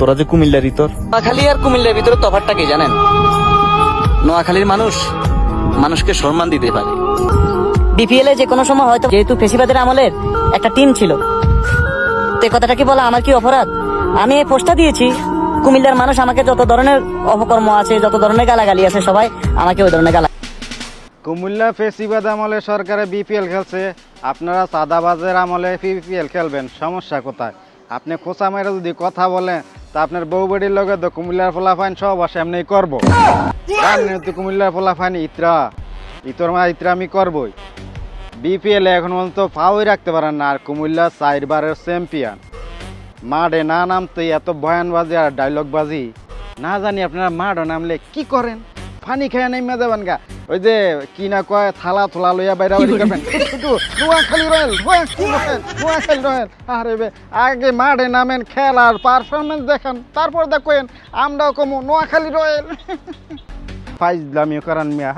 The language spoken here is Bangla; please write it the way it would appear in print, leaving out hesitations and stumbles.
তোরা যে কুমিল্লারই তোর। নোয়াখালী আর কুমিল্লার ভিতরে তফাৎটা কি জানেন? নোয়াখালীর মানুষকে সম্মান দিতে পারে। বিপিএল এ যে কোনো সময় হয়তো যেহেতু ফেসিবাদের আমলের একটা টিম ছিল, তো এই কথাটা কি বলা আমার কি অপরাধ? আমি এই পোস্টটা দিয়েছি, কুমিল্লার মানুষ আমাকে যত ধরনের অপকর্ম আছে, যত ধরনের গালাগালি আছে, সবাই আমাকে ওই ধরনের গালা। কুমিল্লা ফেসিবাদ আমলে সরকারে বিপিএল খেলছে, আপনারা সাদাবাজের আমলে বিপিএল খেলবেন, সমস্যা কোথায়? আপনি খোঁচা মেরে যদি কথা বলেন তা আপনার বউ বাড়ির লগে তো কুমিল্লার ফলাফাইন সব আসে এমনি করবো। তো কুমিল্লার ফলাফাইন ইতর মা ইতরা আমি করবই। বিপিএল এখন পর্যন্ত ফাউই রাখতে পারেন না, আর কুমিল্লা 4 বারের চ্যাম্পিয়ন। মাঠে না নামতে এত বয়ানবাজি আর ডায়লগ বাজি, না জানি আপনারা মাঠে নামলে কি করেন? পানি খেয়ে নেমে যাবেন গা, ওই যে কি না কয় থালা থোলা লইয়া বাইরে করবেন। Noakhali royal, Noakhali royal. আরে আগে মাঠে নামেন, খেলার পারফরমেন্স দেখান, তারপর দেখেন আমরাও কমু নোয়াখালী রয়েল। ফাইজলামিও করান মিয়া।